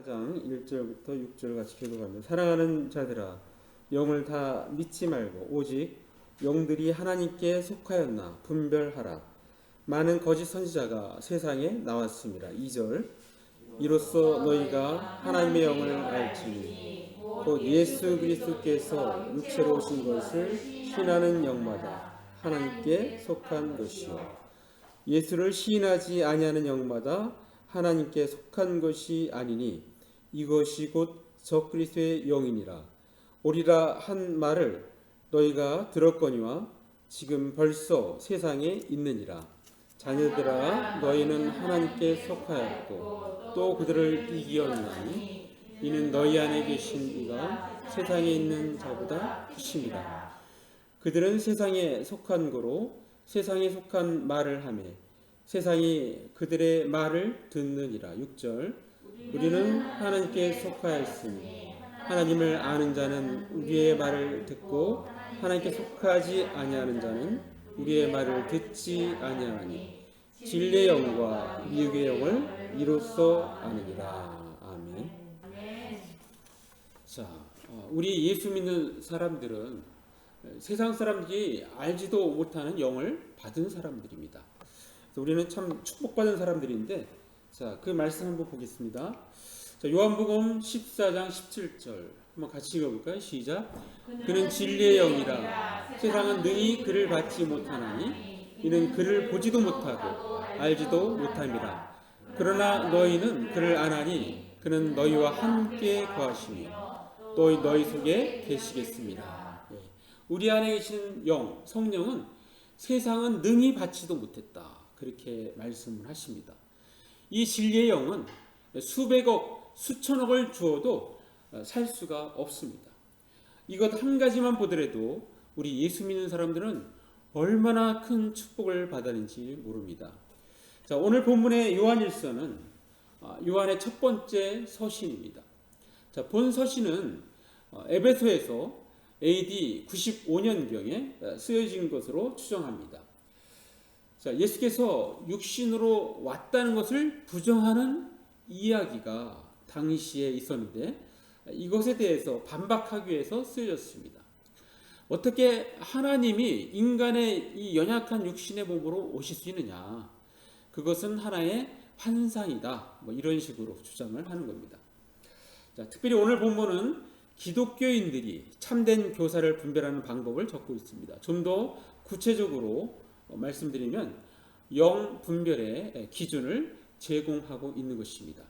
4장 1절부터 6절 같이 교독합니다. 사랑하는 자들아, 영을 다 믿지 말고 오직 영들이 하나님께 속하였나 분별하라. 많은 거짓 선지자가 세상에 나왔습니다. 2절 이로써 너희가 하나님의 영을 알지니 곧 예수 그리스도께서 육체로 오신 것을 시인하는 영마다 하나님께 속한 것이요 예수를 시인하지 아니하는 영마다 하나님께 속한 것이 아니니 이것이 곧 적그리스도의 영이니라. 오리라 한 말을 너희가 들었거니와 지금 벌써 세상에 있느니라. 자녀들아, 너희는 하나님께 속하였고 또 그들을 이기었나니 이는 너희 안에 계신 이가 세상에 있는 자보다 크심이라. 그들은 세상에 속한 거로 세상에 속한 말을 하며 세상이 그들의 말을 듣느니라. 6절 우리는 하나님께 속하였으니 하나님을 아는 자는 우리의 말을 듣고 하나님께 속하지 아니하는 자는 우리의 말을 듣지 아니하니 진리의 영과 미혹의 영을 이로써 아느니라. 아멘. 자, 우리 예수 믿는 사람들은 세상 사람들이 알지도 못하는 영을 받은 사람들입니다. 우리는 참 축복받은 사람들인데, 자, 그 말씀 한번 보겠습니다. 자, 요한복음 14장 17절 한번 같이 읽어볼까요? 시작. 그는 진리의 영이라 세상은 능히 그를 받지 못하나니 이는 그를 보지도 못하고 알지도 못함이라. 그러나 너희는 그를 아나니 그는 너희와 함께 거하시며 또 너희 속에 계시겠습니다. 우리 안에 계신 영, 성령은 세상은 능히 받지도 못했다. 그렇게 말씀을 하십니다. 이 진리의 영은 수백억, 수천억을 주어도 살 수가 없습니다. 이것 한 가지만 보더라도 우리 예수 믿는 사람들은 얼마나 큰 축복을 받았는지 모릅니다. 자, 오늘 본문의 요한일서는 요한의 첫 번째 서신입니다. 자, 본 서신은 에베소에서 AD 95년경에 쓰여진 것으로 추정합니다. 자, 예수께서 육신으로 왔다는 것을 부정하는 이야기가 당시에 있었는데 이것에 대해서 반박하기 위해서 쓰여졌습니다. 어떻게 하나님이 인간의 이 연약한 육신의 몸으로 오실 수 있느냐? 그것은 하나의 환상이다. 뭐 이런 식으로 주장을 하는 겁니다. 자, 특별히 오늘 본문은 기독교인들이 참된 교사를 분별하는 방법을 적고 있습니다. 좀 더 구체적으로 말씀드리면 영 분별의 기준을 제공하고 있는 것입니다.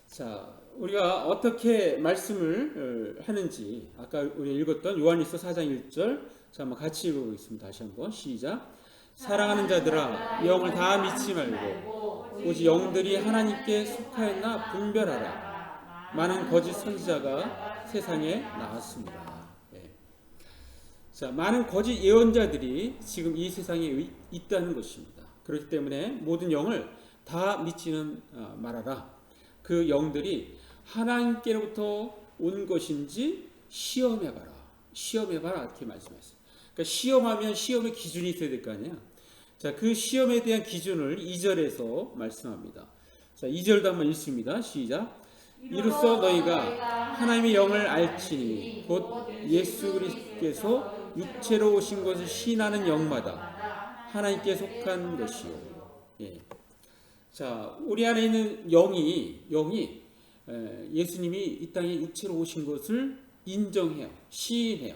자, 우리가 어떻게 말씀을 하는지 아까 우리 읽었던 요한일서 4장 1절 자, 한번 같이 읽어보겠습니다. 다시 한번 시작. 사랑하는 자들아, 영을 다 믿지 말고 오직 영들이 하나님께 속하였나 분별하라. 많은 거짓 선지자가 세상에 나왔습니다. 자, 많은 거짓 예언자들이 지금 이 세상에 있다는 것입니다. 그렇기 때문에 모든 영을 다 믿지는 말아라. 그 영들이 하나님께로부터 온 것인지 시험해봐라. 시험해봐라. 이렇게 말씀하셨어요. 그러니까 시험하면 시험의 기준이 있어야 될 거 아니에요. 자, 그 시험에 대한 기준을 2절에서 말씀합니다. 자, 2절도 한번 읽습니다. 시작. 이로써 너희가 하나님의 영을 알지니 곧 예수 그리스도께서 육체로 오신 것을 시인하는 영마다 하나님께 속한 것이요. 예. 자, 우리 안에 있는 영이 예수님이 이 땅에 육체로 오신 것을 인정해요. 시인해요.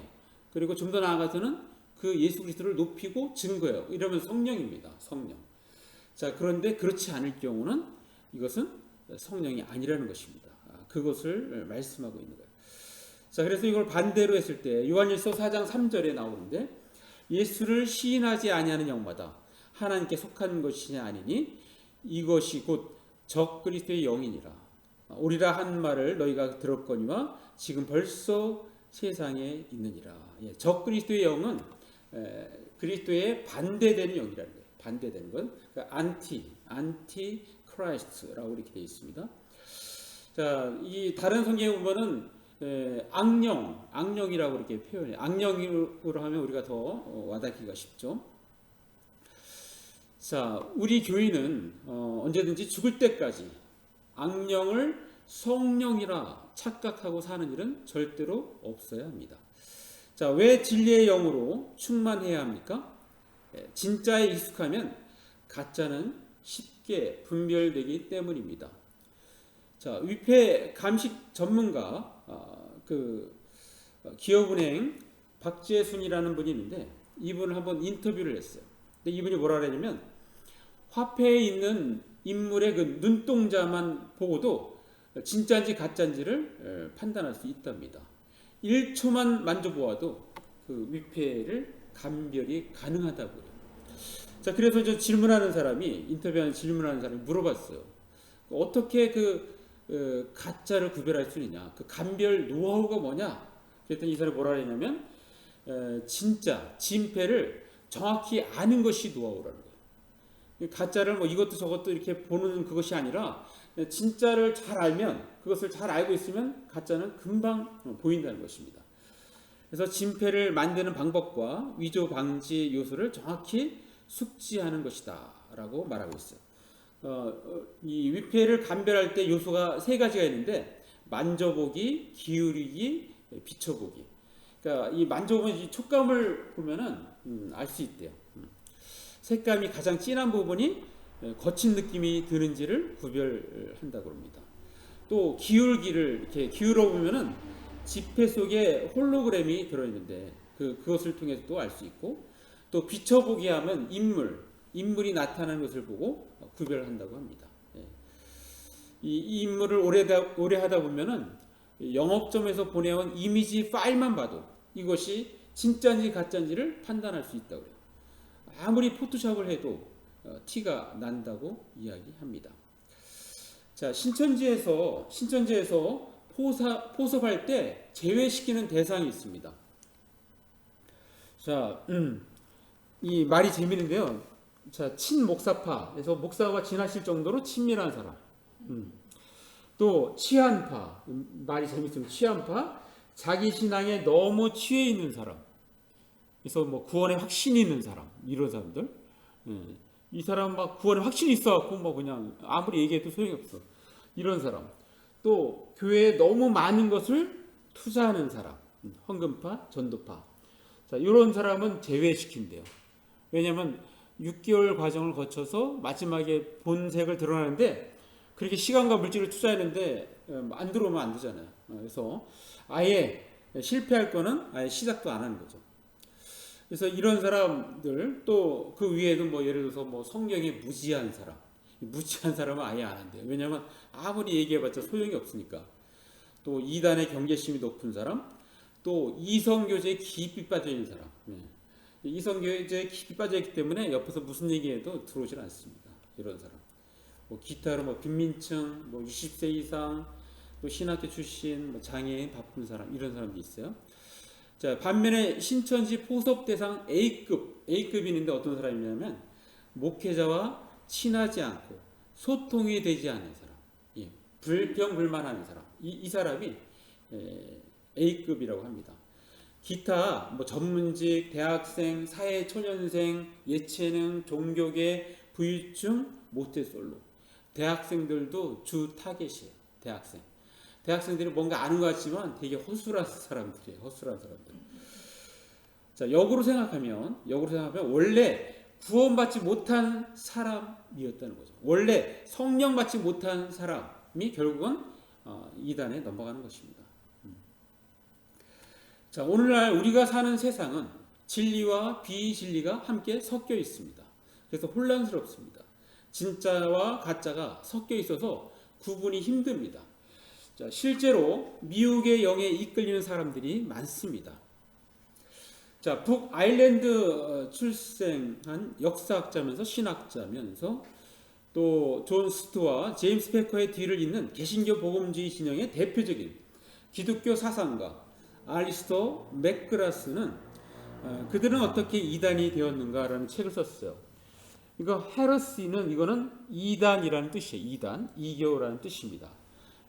그리고 좀 더 나아가서는 그 예수 그리스도를 높이고 증거해요. 이러면 성령입니다. 성령. 자, 그런데 그렇지 않을 경우는 이것은 성령이 아니라는 것입니다. 그것을 말씀하고 있는 거예요. 자, 그래서 이걸 반대로 했을 때 요한일서 4장 3절에 나오는데 예수를 시인하지 아니하는 영마다 하나님께 속한 것이 아니니 이것이 곧 적그리스도의 영이니라. 오리라 한 말을 너희가 들었거니와 지금 벌써 세상에 있느니라. 적그리스도의 영은 그리스도의 반대되는 영이라는 거예요. 반대되는 건 그러니까 안티 크라이스트라고 이렇게 되어 있습니다. 자, 이 다른 성경에 보면은 악령이라고 이렇게 표현해요. 악령으로 하면 우리가 더 와닿기가 쉽죠. 자, 우리 교인은 언제든지 죽을 때까지 악령을 성령이라 착각하고 사는 일은 절대로 없어야 합니다. 자, 왜 진리의 영으로 충만해야 합니까? 진짜에 익숙하면 가짜는 쉽게 분별되기 때문입니다. 자, 위패 감식 전문가 기업은행 박재순이라는 분이 있는데 이분을 한번 인터뷰를 했어요. 근데 이분이 뭐라 그러냐면 화폐에 있는 인물의 그 눈동자만 보고도 진짜인지 가짜인지를 판단할 수 있답니다. 1초만 만져보아도 그 위패를 감별이 가능하다고요. 자, 그래서 저 인터뷰하는 질문하는 사람이 물어봤어요. 어떻게 가짜를 구별할 수 있냐? 그 감별 노하우가 뭐냐? 그랬더니 이 사람이 뭐라 했냐면 진짜 진패를 정확히 아는 것이 노하우라는 거예요. 가짜를 뭐 이것도 저것도 이렇게 보는 그것이 아니라 진짜를 잘 알면, 그것을 잘 알고 있으면 가짜는 금방 보인다는 것입니다. 그래서 진패를 만드는 방법과 위조 방지 요소를 정확히 숙지하는 것이다 라고 말하고 있어요. 이 위패를 감별할 때 요소가 세 가지가 있는데 만져보기, 기울이기, 비춰보기. 그러니까 이 만져보면 이 촉감을 보면은 알 수 있대요. 색감이 가장 진한 부분이 거친 느낌이 드는지를 구별한다고 합니다. 또 기울기를 이렇게 기울어 보면은 지폐 속에 홀로그램이 들어있는데 그것을 통해서 또 알 수 있고, 또 비춰보기 하면 인물이 나타나는 것을 보고 구별한다고 합니다. 이 인물을 오래 하다 보면은 영업점에서 보내온 이미지 파일만 봐도 이것이 진짜인지 가짜인지를 판단할 수 있다고 해요. 아무리 포토샵을 해도 티가 난다고 이야기합니다. 자, 신천지에서 포섭할 때 제외시키는 대상이 있습니다. 자, 이 말이 재미있는데요. 자, 친목사파에서 목사가 지나실 정도로 친밀한 사람. 또 치안파, 말이 재밌으면 치안파, 자기 신앙에 너무 취해 있는 사람. 그래서 뭐 구원에 확신이 있는 사람, 이런 사람들. 이 사람 막 구원에 확신이 있어갖고 뭐 그냥 아무리 얘기해도 소용이 없어. 이런 사람. 또 교회에 너무 많은 것을 투자하는 사람, 헌금파, 전도파. 자, 이런 사람은 제외시킨대요. 왜냐하면 6개월 과정을 거쳐서 마지막에 본색을 드러나는데 그렇게 시간과 물질을 투자했는데 안 들어오면 안 되잖아요. 그래서 아예 실패할 거는 아예 시작도 안 하는 거죠. 그래서 이런 사람들, 또 그 위에도 뭐 예를 들어서 뭐 성경에 무지한 사람은 아예 안 한대요. 왜냐하면 아무리 얘기해봤자 소용이 없으니까. 또 이단의 경계심이 높은 사람, 또 이성교제에 깊이 빠져있는 사람. 이성교제에 깊이 빠져있기 때문에 옆에서 무슨 얘기해도 들어오질 않습니다. 이런 사람. 뭐 기타로 뭐 빈민층, 뭐 60세 이상, 또 신학교 출신, 뭐 장애인, 바쁜 사람, 이런 사람도 있어요. 자, 반면에 신천지 포섭 대상 A급이 있는데 어떤 사람이냐면 목회자와 친하지 않고 소통이 되지 않는 사람, 불평불만하는 사람, 이 사람이 A급이라고 합니다. 기타 뭐 전문직, 대학생, 사회초년생, 예체능, 종교계, 부유층, 모태솔로, 대학생들도 주 타겟이에요. 대학생들이 뭔가 아는 것 같지만 되게 허술한 사람들이에요. 자, 역으로 생각하면 원래 구원받지 못한 사람이었다는 거죠. 원래 성령 받지 못한 사람이 결국은 이단에 넘어가는 것입니다. 자, 오늘날 우리가 사는 세상은 진리와 비진리가 함께 섞여 있습니다. 그래서 혼란스럽습니다. 진짜와 가짜가 섞여 있어서 구분이 힘듭니다. 자, 실제로 미혹의 영에 이끌리는 사람들이 많습니다. 자, 북아일랜드 출생한 역사학자면서 신학자면서 또 존 스투와 제임스 패커의 뒤를 잇는 개신교 복음주의 진영의 대표적인 기독교 사상가 알리스토 맥그라스는 그들은 어떻게 이단이 되었는가라는 책을 썼어요. 이거 헤러시는 이거는 이단이라는 뜻이에요. 이단, 이교라는 뜻입니다.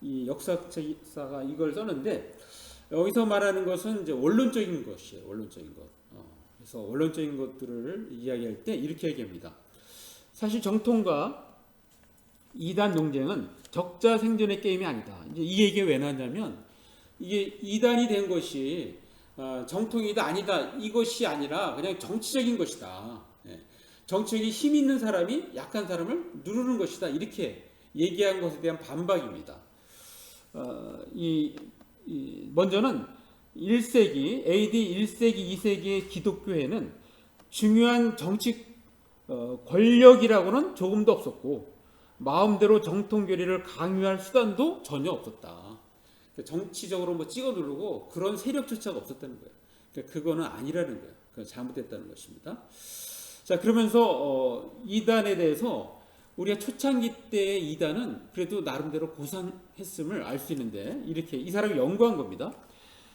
이 역사가 이걸 썼는데 여기서 말하는 것은 이제 원론적인 것이에요. 원론적인 것. 그래서 원론적인 것들을 이야기할 때 이렇게 얘기합니다. 사실 정통과 이단 논쟁은 적자 생존의 게임이 아니다. 이제 이 얘기가 왜 나왔냐면 이게 이단이 된 것이 정통이다 아니다 이것이 아니라 그냥 정치적인 것이다. 예. 정치적인 힘 있는 사람이 약한 사람을 누르는 것이다. 이렇게 얘기한 것에 대한 반박입니다. 먼저는 1세기 AD 1세기 2세기의 기독교회는 중요한 정치 권력이라고는 조금도 없었고 마음대로 정통교리를 강요할 수단도 전혀 없었다. 정치적으로 뭐 찍어 누르고 그런 세력조차가 없었다는 거예요. 그거는 아니라는 거예요. 그건 잘못됐다는 것입니다. 자, 그러면서 이단에 대해서 우리가 초창기 때의 이단은 그래도 나름대로 고상했음을 알 수 있는데 이렇게 이 사람이 연구한 겁니다.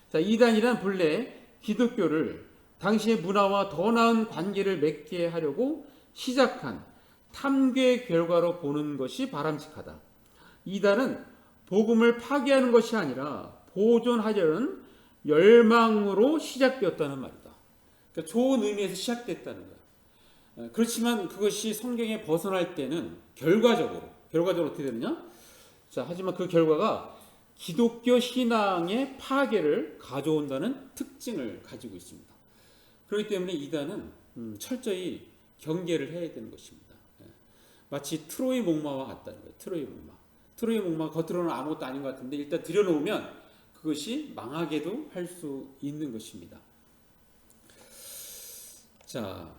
자, 이단이란 본래 기독교를 당시의 문화와 더 나은 관계를 맺게 하려고 시작한 탐구의 결과로 보는 것이 바람직하다. 이단은 복음을 파괴하는 것이 아니라 보존하려는 열망으로 시작되었다는 말이다. 그러니까 좋은 의미에서 시작됐다는 거야. 그렇지만 그것이 성경에 벗어날 때는 결과적으로 어떻게 되느냐? 자, 하지만 그 결과가 기독교 신앙의 파괴를 가져온다는 특징을 가지고 있습니다. 그렇기 때문에 이단은 철저히 경계를 해야 되는 것입니다. 마치 트로이 목마와 같다는 거예요. 트로이 목마 겉으로는 아무것도 아닌 것 같은데 일단 들여놓으면 그것이 망하게도 할 수 있는 것입니다. 자,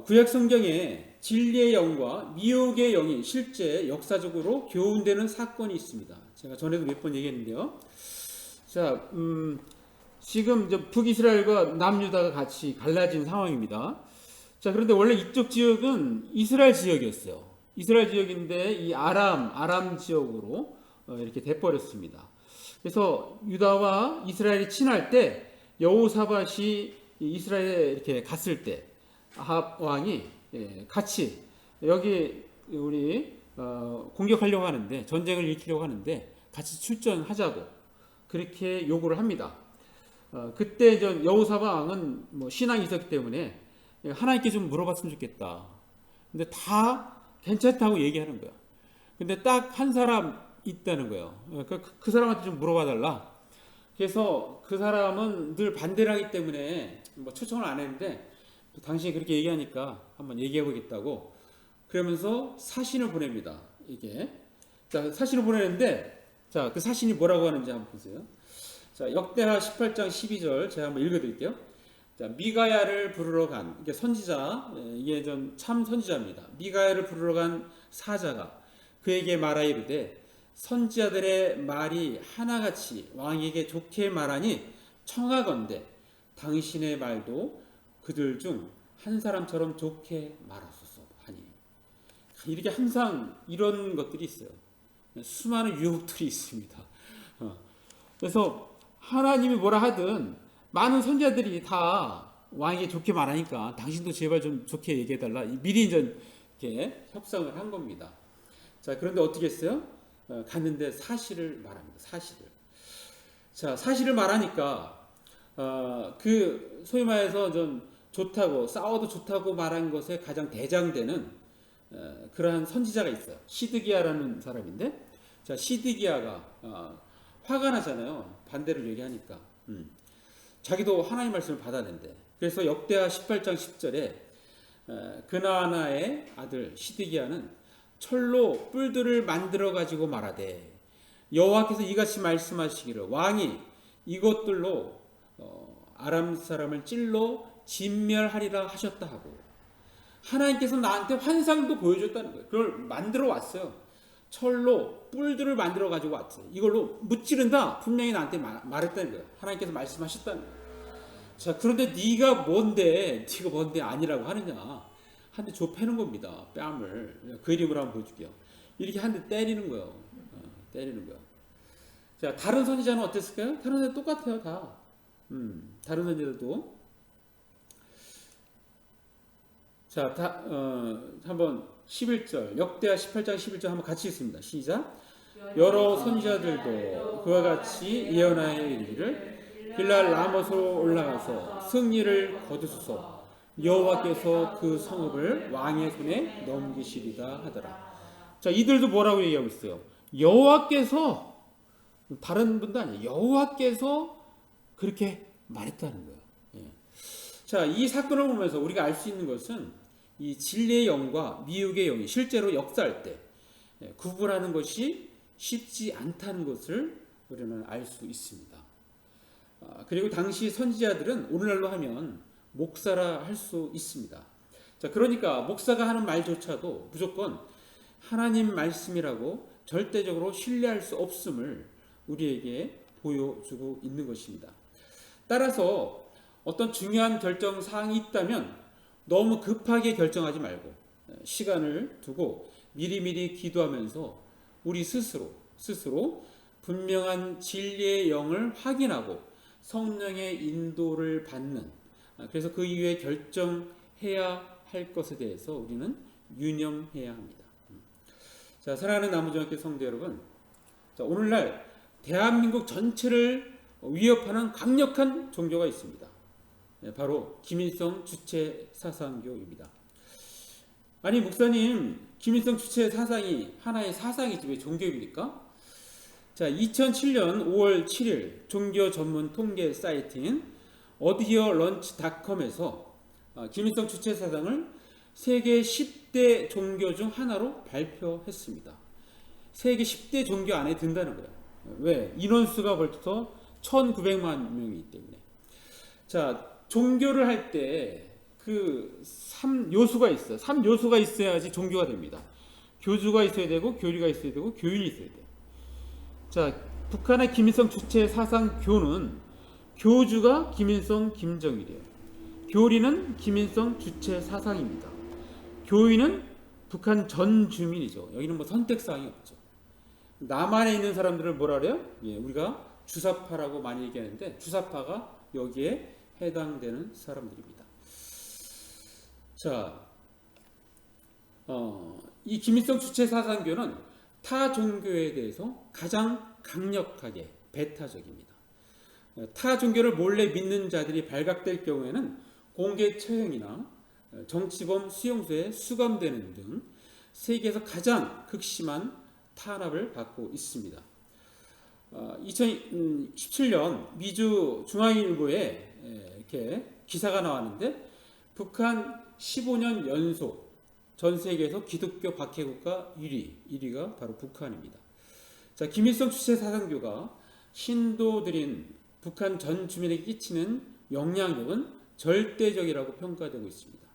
구약 성경에 진리의 영과 미혹의 영이 실제 역사적으로 교훈되는 사건이 있습니다. 제가 전에도 몇 번 얘기했는데요. 자, 지금 북이스라엘과 남유다가 같이 갈라진 상황입니다. 자, 그런데 원래 이쪽 지역은 이스라엘 지역이었어요. 이스라엘 지역인데 이 아람 지역으로 이렇게 돼버렸습니다. 그래서 유다와 이스라엘이 친할 때 여호사밧이 이스라엘에 이렇게 갔을 때 아합 왕이 같이 여기 우리 공격하려고 하는데 전쟁을 일으키려고 하는데 같이 출전하자고 그렇게 요구를 합니다. 그때 여호사밧 왕은 뭐 신앙이 있었기 때문에 하나님께 좀 물어봤으면 좋겠다. 근데 다 괜찮다고 얘기하는 거야. 근데 딱 한 사람 있다는 거예요. 그 사람한테 좀 물어봐 달라. 그래서 그 사람은 늘 반대를 하기 때문에 뭐 초청을 안 했는데 당신이 그렇게 얘기하니까 한번 얘기해 보겠다고 그러면서 사신을 보냅니다. 이게 자, 사신을 보내는데 자, 그 사신이 뭐라고 하는지 한번 보세요. 자, 역대하 18장 12절 제가 한번 읽어 드릴게요. 자, 미가야를 부르러 간 이게 선지자, 이게 참 선지자입니다. 미가야를 부르러 간 사자가 그에게 말하 이르되 선지자들의 말이 하나같이 왕에게 좋게 말하니 청하건대 당신의 말도 그들 중 한 사람처럼 좋게 말하소서 하니. 이렇게 항상 이런 것들이 있어요. 수많은 유혹들이 있습니다. 그래서 하나님이 뭐라 하든 많은 선지자들이 다 왕에게 좋게 말하니까 당신도 제발 좀 좋게 얘기해달라. 미리 이렇게 협상을 한 겁니다. 자, 그런데 어떻게 했어요? 갔는데 사실을 말합니다. 자, 사실을 말하니까 그 소위 말해서 좀 좋다고 싸워도 좋다고 말한 것에 가장 대장되는 그러한 선지자가 있어요. 시드기야라는 사람인데, 자, 시드기야가 화가 나잖아요. 반대를 얘기하니까. 자기도 하나님 말씀을 받아낸대. 그래서 역대하 18장 10절에 그나아나의 아들 시드기야는 철로 뿔들을 만들어 가지고 말하되 여호와께서 이같이 말씀하시기를 왕이 이것들로 아람 사람을 찔러 진멸하리라 하셨다 하고 하나님께서 나한테 환상도 보여줬다는 거예요. 그걸 만들어 왔어요. 철로 뿔들을 만들어 가지고 왔어요. 이걸로 무찌른다 분명히 나한테 말했다는 거예요. 하나님께서 말씀하셨다는 거예요. 자, 그런데 네가 뭔데 아니라고 하느냐. 한 대 좁혀는 겁니다. 뺨을. 그 이름으로 한번 보여줄게요. 이렇게 한 대 때리는 거예요. 때리는 거예요. 자, 다른 선지자는 어땠을까요? 다른 선지자 똑같아요, 다. 다른 선지자도. 자, 한번 11절, 역대하 18장 11절 한번 같이 읽습니다. 시작. 여러 선지자들도 그와 같이 예언하여 이르기를 길랄 라못으로 올라가서 승리를 거두소서 여호와께서 그 성읍을 왕의 손에 넘기시리다 하더라. 자, 이들도 뭐라고 얘기하고 있어요? 여호와께서, 다른 분도 아니에요. 여호와께서 그렇게 말했다는 거예요. 예. 자, 이 사건을 보면서 우리가 알 수 있는 것은 이 진리의 영과 미혹의 영이 실제로 역사할 때 구분하는 것이 쉽지 않다는 것을 우리는 알 수 있습니다. 그리고 당시 선지자들은 오늘날로 하면 목사라 할 수 있습니다. 자, 그러니까 목사가 하는 말조차도 무조건 하나님 말씀이라고 절대적으로 신뢰할 수 없음을 우리에게 보여주고 있는 것입니다. 따라서 어떤 중요한 결정 사항이 있다면 너무 급하게 결정하지 말고 시간을 두고 미리미리 기도하면서 우리 스스로 분명한 진리의 영을 확인하고 성령의 인도를 받는, 그래서 그 이후에 결정해야 할 것에 대해서 우리는 유념해야 합니다. 자, 사랑하는 나무중학교 성도 여러분, 자, 오늘날 대한민국 전체를 위협하는 강력한 종교가 있습니다. 바로 김일성 주체 사상교입니다. 아니 목사님, 김일성 주체 사상이 하나의 사상이지 왜 종교입니까? 자, 2007년 5월 7일 종교 전문 통계 사이트인 어디어런치닷컴에서 김일성 주체 사상을 세계 10대 종교 중 하나로 발표했습니다. 세계 10대 종교 안에 든다는 거예요. 왜? 인원수가 벌써 1900만 명이기 때문에. 자, 종교를 할 때 그 3요소가 있어요. 3요소가 있어야지 종교가 됩니다. 교주가 있어야 되고, 교리가 있어야 되고, 교인이 있어야 돼요. 자, 북한의 김일성 주체 사상교는 교주가 김일성 김정일이에요. 교리는 김일성 주체 사상입니다. 교인은 북한 전 주민이죠. 여기는 뭐 선택사항이 없죠. 남한에 있는 사람들을 뭐라 그래요? 예, 우리가 주사파라고 많이 얘기하는데 주사파가 여기에 해당되는 사람들입니다. 자, 이 김일성 주체 사상교는 타 종교에 대해서 가장 강력하게 배타적입니다. 타 종교를 몰래 믿는 자들이 발각될 경우에는 공개 처형이나 정치범 수용소에 수감되는 등 세계에서 가장 극심한 탄압을 받고 있습니다. 2017년 미주 중앙일보에 이렇게 기사가 나왔는데 북한 15년 연속 전 세계에서 기독교 박해국가 1위가 바로 북한입니다. 자, 김일성 주체 사상교가 신도들인 북한 전 주민에게 끼치는 영향력은 절대적이라고 평가되고 있습니다.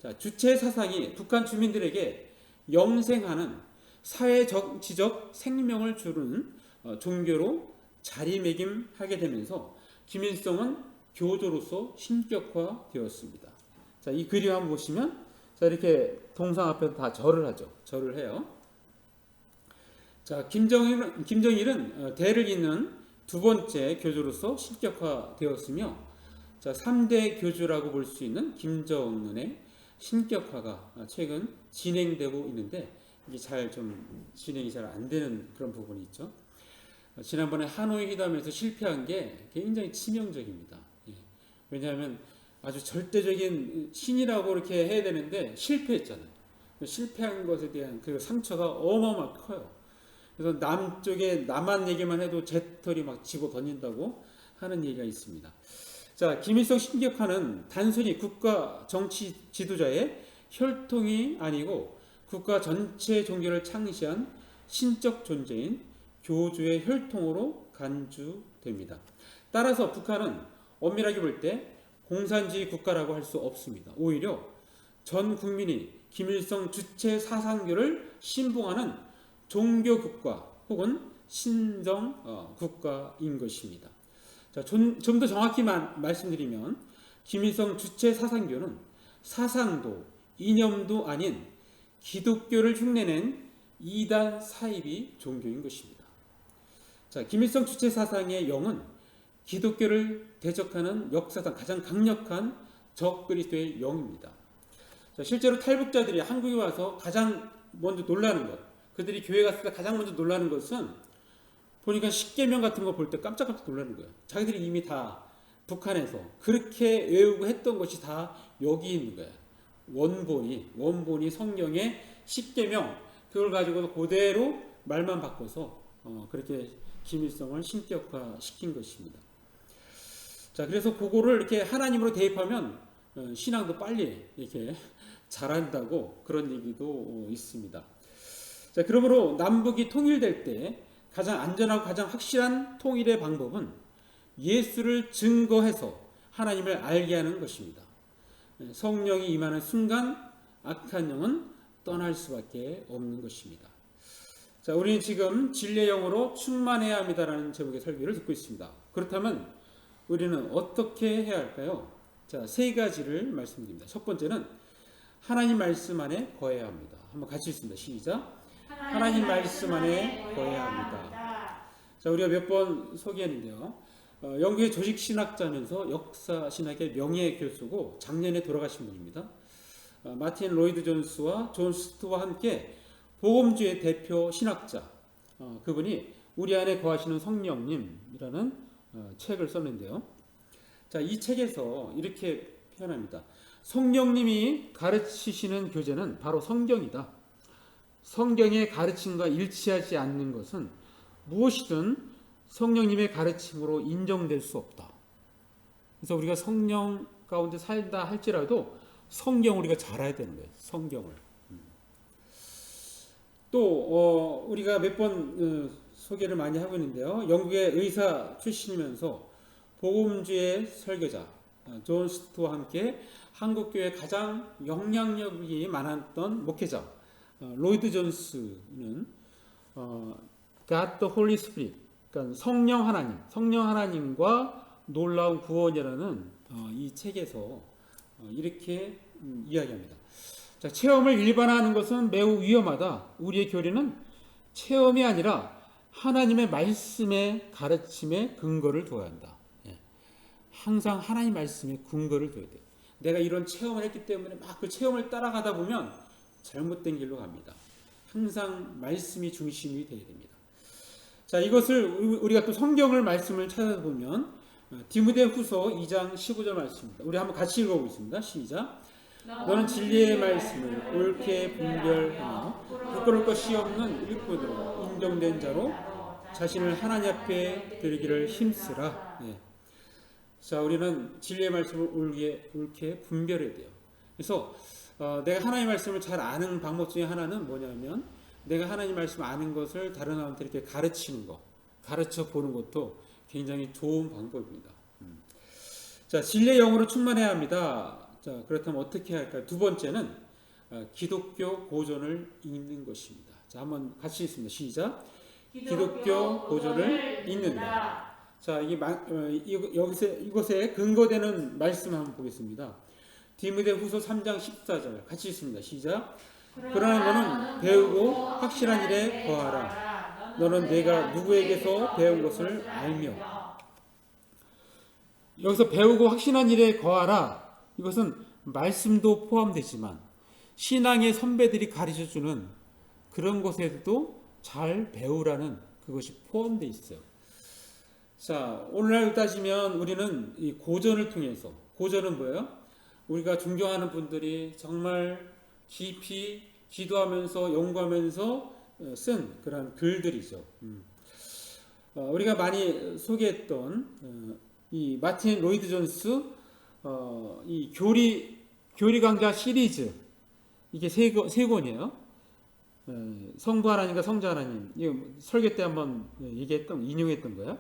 자, 주체 사상이 북한 주민들에게 영생하는 사회 정치적 생명을 주는 종교로 자리매김하게 되면서 김일성은 교조로서 신격화되었습니다. 자, 이 그림 한번 보시면, 자, 이렇게 동상 앞에서 다 절을 하죠. 절을 해요. 자, 김정일은 대를 잇는 두 번째 교주로서 신격화되었으며, 자, 3대 교주라고 볼 수 있는 김정은의 신격화가 최근 진행되고 있는데 이게 진행이 잘 안 되는 그런 부분이 있죠. 지난번에 하노이 회담에서 실패한 게 굉장히 치명적입니다. 예. 왜냐하면 아주 절대적인 신이라고 이렇게 해야 되는데 실패했잖아요. 실패한 것에 대한 그 상처가 어마어마하게 커요. 그래서 남한 얘기만 해도 재털이 막 집어 던진다고 하는 얘기가 있습니다. 자, 김일성 신격화는 단순히 국가 정치 지도자의 혈통이 아니고 국가 전체 종교를 창시한 신적 존재인 교주의 혈통으로 간주됩니다. 따라서 북한은 엄밀하게 볼 때 공산주의 국가라고 할 수 없습니다. 오히려 전 국민이 김일성 주체 사상교를 신봉하는 종교 국가 혹은 신정 국가인 것입니다. 자, 좀 더 정확히 말씀드리면 김일성 주체 사상교는 사상도 이념도 아닌 기독교를 흉내낸 이단 사이비 종교인 것입니다. 자, 김일성 주체 사상의 영은 기독교를 대적하는 역사상 가장 강력한 적그리스도의 영입니다. 자, 실제로 탈북자들이 한국에 와서 가장 먼저 놀라는 것, 그들이 교회 갔을 때 가장 먼저 놀라는 것은 보니까 십계명 같은 거 볼 때 깜짝깜짝 놀라는 거예요. 자기들이 이미 다 북한에서 그렇게 외우고 했던 것이 다 여기 있는 거예요. 원본이 성경의 십계명, 그걸 가지고 그대로 말만 바꿔서 그렇게 김일성을 신격화시킨 것입니다. 자, 그래서 그거를 이렇게 하나님으로 대입하면 신앙도 빨리 이렇게 자란다고 그런 얘기도 있습니다. 자, 그러므로 남북이 통일될 때 가장 안전하고 가장 확실한 통일의 방법은 예수를 증거해서 하나님을 알게 하는 것입니다. 성령이 임하는 순간 악한 영은 떠날 수밖에 없는 것입니다. 자, 우리는 지금 진리의 영으로 충만해야 합니다라는 제목의 설교를 듣고 있습니다. 그렇다면 우리는 어떻게 해야 할까요? 자, 세 가지를 말씀드립니다. 첫 번째는 하나님 말씀 안에 거해야 합니다. 한번 같이 읽습니다. 시작. 하나님 말씀 안에 거해야 합니다. 자, 우리가 몇 번 소개했는데요. 영국의 조직 신학자면서 역사 신학의 명예 교수고 작년에 돌아가신 분입니다. 마틴 로이드 존스와 존 스투와 함께 복음주의 대표 신학자, 그분이 우리 안에 거하시는 성령님이라는 책을 썼는데요. 자, 이 책에서 이렇게 표현합니다. 성령님이 가르치시는 교재는 바로 성경이다. 성경의 가르침과 일치하지 않는 것은 무엇이든 성령님의 가르침으로 인정될 수 없다. 그래서 우리가 성령 가운데 살다 할지라도 성경을 우리가 잘 알아야 되는 거예요. 성경을. 또 우리가 몇 번 소개를 많이 하고 있는데요. 영국의 의사 출신이면서 복음주의 설교자 존 스투와 함께 한국교회 가장 영향력이 많았던 목회자 로이드 존스는 God the Holy Spirit, 그러니까 성령 하나님과 놀라운 구원이라는 이 책에서 이렇게 이야기합니다. 자, 체험을 일반화하는 것은 매우 위험하다. 우리의 교리는 체험이 아니라 하나님의 말씀의 가르침에 근거를 두어야 한다. 항상 하나님 말씀에 근거를 둬야 돼요. 내가 이런 체험을 했기 때문에 막 그 체험을 따라가다 보면 잘못된 길로 갑니다. 항상 말씀이 중심이 되어야 됩니다. 자, 이것을 우리가 또 성경을 말씀을 찾아보면 디모데후서 2장 15절 말씀입니다. 우리 한번 같이 읽어보겠습니다. 시작. 너는 진리의 말씀을 옳게 분별하며 부끄러울 것이 없는 일꾼으로 인정된 자로 자신을 하나님 앞에 드리기를 힘쓰라. 자, 우리는 진리의 말씀을 옳게 분별해야 돼요. 그래서 내가 하나님의 말씀을 잘 아는 방법 중에 하나는 뭐냐면 내가 하나님 말씀 아는 것을 다른 사람한테 이렇게 가르치는 것, 가르쳐 보는 것도 굉장히 좋은 방법입니다. 자, 진리의 영으로 충만해야 합니다. 자, 그렇다면 어떻게 해야 할까요? 두 번째는 기독교 고전을 읽는 것입니다. 자, 한번 같이 읽습니다. 시작. 기독교 고전을 읽는다. 자, 이것에 근거되는 말씀 한번 보겠습니다. 디모데후서 3장 14절 같이 읽습니다. 시작. 그러나 너는 배우고 확실한 일에 거하라. 너는 내가 누구에게서 배운 것을 알며. 여기서 배우고 확신한 일에 거하라. 이것은 말씀도 포함되지만 신앙의 선배들이 가르쳐주는 그런 것에도 잘 배우라는 그것이 포함되어 있어요. 자, 오늘날 따지면 우리는 이 고전을 통해서, 고전은 뭐예요? 우리가 존경하는 분들이 정말 깊이 기도하면서 연구하면서 쓴 그런 글들이죠. 우리가 많이 소개했던 이 마틴 로이드 존스 이 교리 강좌 시리즈, 이게 세 권이에요. 성부 하나님과 성자 하나님, 이거 설교 때 한번 인용했던 거예요.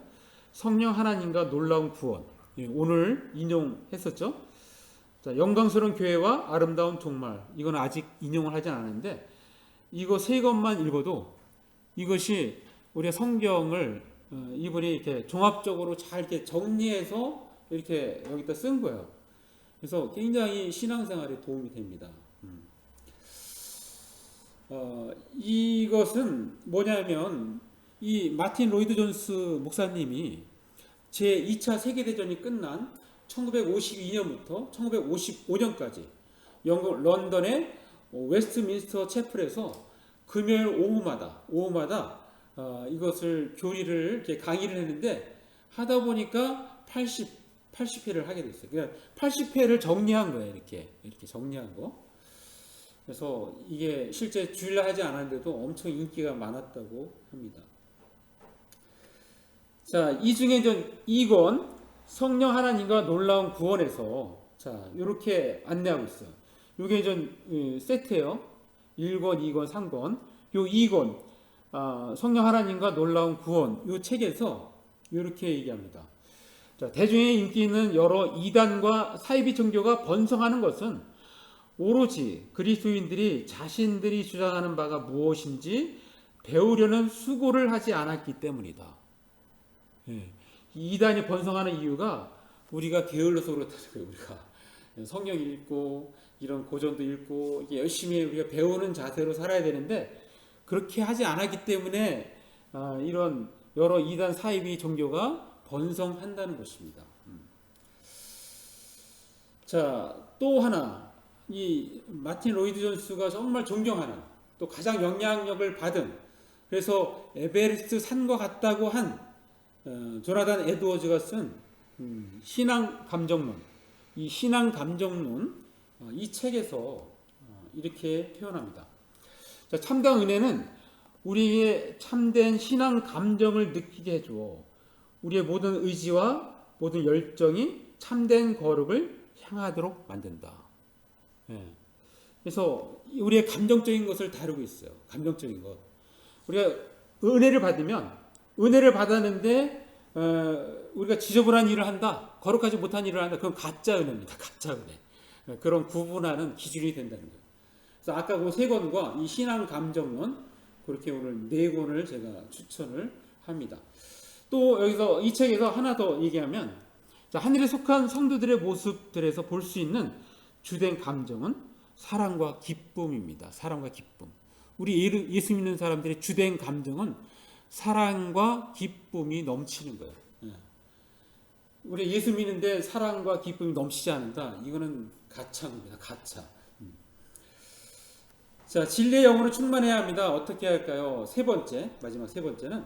성령 하나님과 놀라운 구원, 오늘 인용했었죠. 자, 영광스러운 교회와 아름다운 종말, 이건 아직 인용을 하진 않았는데 이거 세 권만 읽어도 이것이 우리가 성경을 이분이 이렇게 종합적으로 잘 이렇게 정리해서 이렇게 여기다 쓴 거예요. 그래서 굉장히 신앙생활에 도움이 됩니다. 이것은 뭐냐면 이 마틴 로이드 존스 목사님이 제2차 세계대전이 끝난 1952년부터 1955년까지 영국 런던의 웨스트민스터 채플에서 금요일 오후마다 이것을 교리를 이렇게 강의를 했는데 하다 보니까 80회를 하게 됐어요. 그러니까 80회를 정리한 거예요. 이렇게 정리한 거. 그래서 이게 실제 주일날 하지 않았는데도 엄청 인기가 많았다고 합니다. 자, 이 중에 이제 2권 성령 하나님과 놀라운 구원에서 자, 이렇게 안내하고 있어요. 이게 이제 세트예요. 1권, 2권, 3권. 요 2권 성령 하나님과 놀라운 구원 이 책에서 이렇게 얘기합니다. 자, 대중의 인기 있는 여러 이단과 사이비 종교가 번성하는 것은 오로지 그리스도인들이 자신들이 주장하는 바가 무엇인지 배우려는 수고를 하지 않았기 때문이다. 예. 이단이 번성하는 이유가 우리가 게을러서 그렇다는 거예요. 우리가 성경 읽고 이런 고전도 읽고 열심히 우리가 배우는 자세로 살아야 되는데 그렇게 하지 않았기 때문에 이런 여러 이단 사이비 종교가 번성한다는 것입니다. 자, 또 하나 이 마틴 로이드 존스가 정말 존경하는 또 가장 영향력을 받은 그래서 에베레스트 산과 같다고 한 조나단 에드워즈가 쓴 신앙 감정론 이 신앙 감정론 이 책에서 이렇게 표현합니다. 자, 참된 은혜는 우리의 참된 신앙 감정을 느끼게 해줘 우리의 모든 의지와 모든 열정이 참된 거룩을 향하도록 만든다. 예. 그래서 우리의 감정적인 것을 다루고 있어요. 감정적인 것. 우리가 은혜를 받으면 은혜를 받았는데 우리가 지저분한 일을 한다. 거룩하지 못한 일을 한다. 그건 가짜 은혜입니다. 가짜 은혜. 그런 구분하는 기준이 된다는 거예요. 그래서 아까 그 3권과 이 신앙 감정론 그렇게 오늘 4권을 제가 추천을 합니다. 또 여기서 이 책에서 하나 더 얘기하면 자, 하늘에 속한 성도들의 모습들에서 볼 수 있는 주된 감정은 사랑과 기쁨입니다. 사랑과 기쁨. 우리 예수 믿는 사람들의 주된 감정은 사랑과 기쁨이 넘치는 거예요. 우리 예수 믿는데 사랑과 기쁨이 넘치지 않는다. 이거는 가짜입니다. 가짜. 자, 진리의 영으로 충만해야 합니다. 어떻게 할까요? 마지막 세 번째는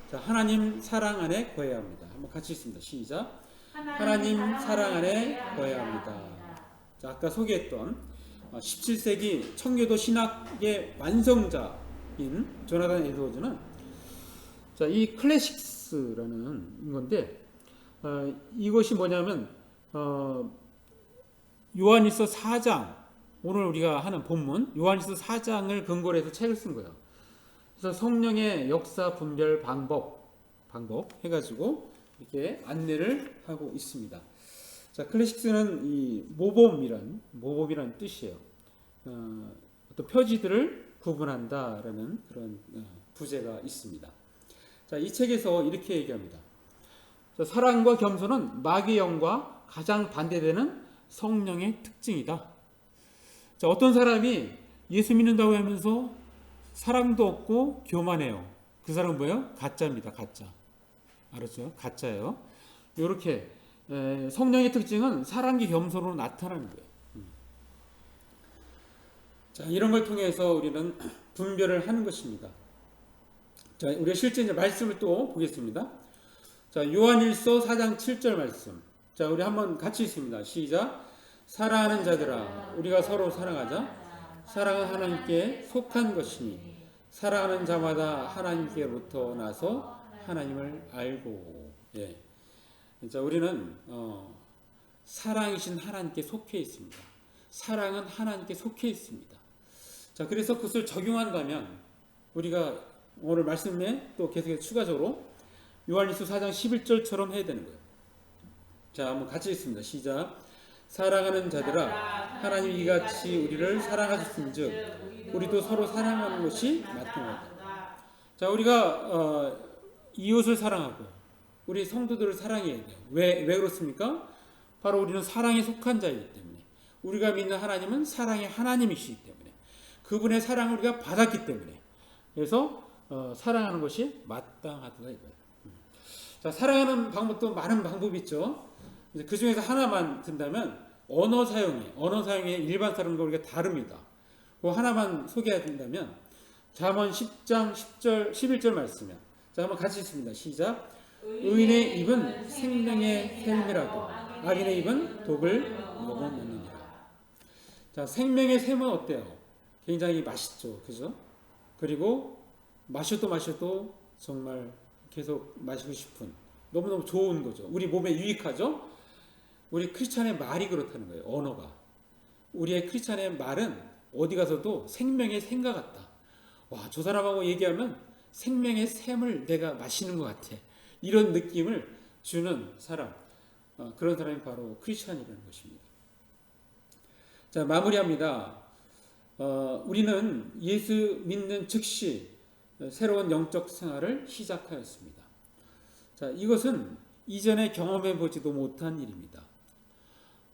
자, 하나님 사랑 안에 거해야 합니다. 한번 같이 읽습니다. 시작. 하나님 사랑 안에 거해야 합니다. 자, 아까 소개했던 17세기 청교도 신학의 완성자인 조나단 에드워즈는 자, 이 클래식스라는 건데 이것이 뭐냐면 요한일서 4장 오늘 우리가 하는 본문 요한일서 4장을 근거로 해서 책을 쓴 거예요. 그래서 성령의 역사 분별 방법 해가지고 이렇게 안내를 하고 있습니다. 자, 클래식스는 이 모범이란 뜻이에요. 어떤 표지들을 구분한다라는 그런 부제가 있습니다. 자, 이 책에서 이렇게 얘기합니다. 자, 사랑과 겸손은 마귀의 영과 가장 반대되는 성령의 특징이다. 자, 어떤 사람이 예수 믿는다고 하면서 사랑도 없고 교만해요. 그 사람은 뭐예요? 가짜입니다. 가짜. 알았죠? 가짜예요. 이렇게 성령의 특징은 사랑과 겸손으로 나타나는 거예요. 자, 이런 걸 통해서 우리는 분별을 하는 것입니다. 자, 우리가 실제 이제 말씀을 또 보겠습니다. 자, 요한일서 4장 7절 말씀. 자, 우리 한번 같이 읽습니다. 시작. 사랑하는 자들아, 우리가 서로 사랑하자. 사랑은 하나님께 속한 것이니 사랑하는 자마다 하나님께로부터 나서 하나님을 알고. 예. 자, 우리는 사랑이신 하나님께 속해 있습니다. 사랑은 하나님께 속해 있습니다. 자, 그래서 그것을 적용한다면 우리가 오늘 말씀에 또 계속해서 추가적으로 요한일서 4장 11절처럼 해야 되는 거예요. 자, 한번 같이 읽습니다. 시작. 사랑하는 자들아, 하나님이 이같이 우리를 사랑하셨은즉 우리도 서로 사랑하는 것이 마땅하다. 자, 우리가 이웃을 사랑하고 우리 성도들을 사랑해야 돼요. 왜 그렇습니까? 바로 우리는 사랑에 속한 자이기 때문에 우리가 믿는 하나님은 사랑의 하나님이시기 때문에 그분의 사랑을 우리가 받았기 때문에 그래서 사랑하는 것이 마땅하다 이거예요. 자, 사랑하는 방법도 많은 방법이 있죠. 그 중에서 하나만 든다면 언어 사용에 일반 사람과 우리가 다릅니다. 그 하나만 소개해드린다면 잠언 10장 10절 11절 말씀이야. 자, 한번 같이 읽습니다. 시작. 의인의 입은 생명의 샘이라도 악인의 입은 독을 먹어먹느니라. 자, 생명의 샘은 어때요? 굉장히 맛있죠. 그죠? 그리고 마셔도 정말 계속 마시고 싶은 너무너무 좋은 거죠. 우리 몸에 유익하죠? 우리 크리스찬의 말이 그렇다는 거예요. 언어가. 우리의 크리스찬의 말은 어디 가서도 생명의 샘과 같다. 와, 저 사람하고 얘기하면 생명의 샘을 내가 마시는 것 같아. 이런 느낌을 주는 사람. 그런 사람이 바로 크리스찬이라는 것입니다. 자, 마무리합니다. 우리는 예수 믿는 즉시 새로운 영적 생활을 시작하였습니다. 자, 이것은 이전에 경험해 보지도 못한 일입니다.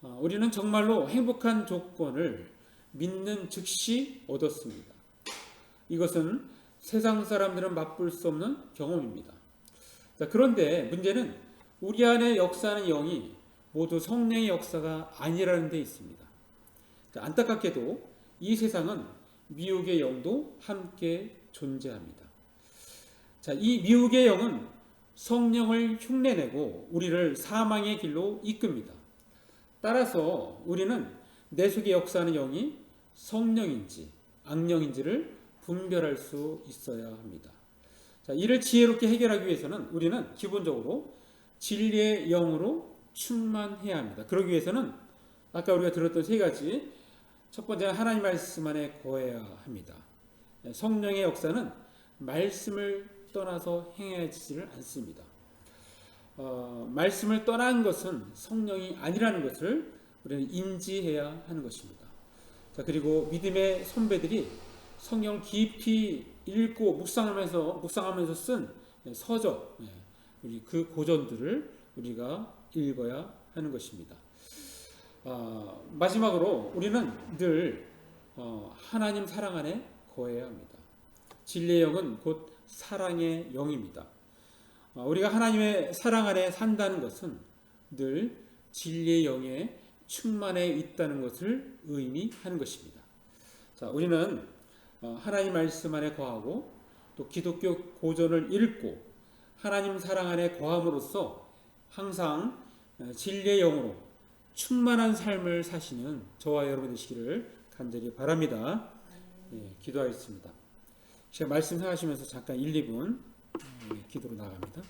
우리는 정말로 행복한 조건을 믿는 즉시 얻었습니다. 이것은 세상 사람들은 맛볼 수 없는 경험입니다. 자, 그런데 문제는 우리 안에 역사하는 영이 모두 성령의 역사가 아니라는 데 있습니다. 자, 안타깝게도 이 세상은 미혹의 영도 함께 존재합니다. 자, 이 미혹의 영은 성령을 흉내내고 우리를 사망의 길로 이끕니다. 따라서 우리는 내 속에 역사하는 영이 성령인지 악령인지를 분별할 수 있어야 합니다. 자, 이를 지혜롭게 해결하기 위해서는 우리는 기본적으로 진리의 영으로 충만해야 합니다. 그러기 위해서는 아까 우리가 들었던 세 가지, 첫 번째는 하나님 말씀 안에 거해야 합니다. 성령의 역사는 말씀을 떠나서 행해지지를 않습니다. 말씀을 떠난 것은 성령이 아니라는 것을 우리는 인지해야 하는 것입니다. 자, 그리고 믿음의 선배들이 성경을 깊이 읽고 묵상하면서 쓴 서적, 우리 그 고전들을 우리가 읽어야 하는 것입니다. 마지막으로 우리는 늘 하나님 사랑 안에 거해야 합니다. 진리의 영은 곧 사랑의 영입니다. 우리가 하나님의 사랑 안에 산다는 것은 늘 진리의 영에 충만해 있다는 것을 의미하는 것입니다. 자, 우리는 하나님 말씀 안에 거하고 또 기독교 고전을 읽고 하나님 사랑 안에 거함으로써 항상 진리의 영으로 충만한 삶을 사시는 저와 여러분 되시기를 간절히 바랍니다. 기도하겠습니다. 제가 말씀 생각하시면서 잠깐 1, 2분 기도로 나갑니다.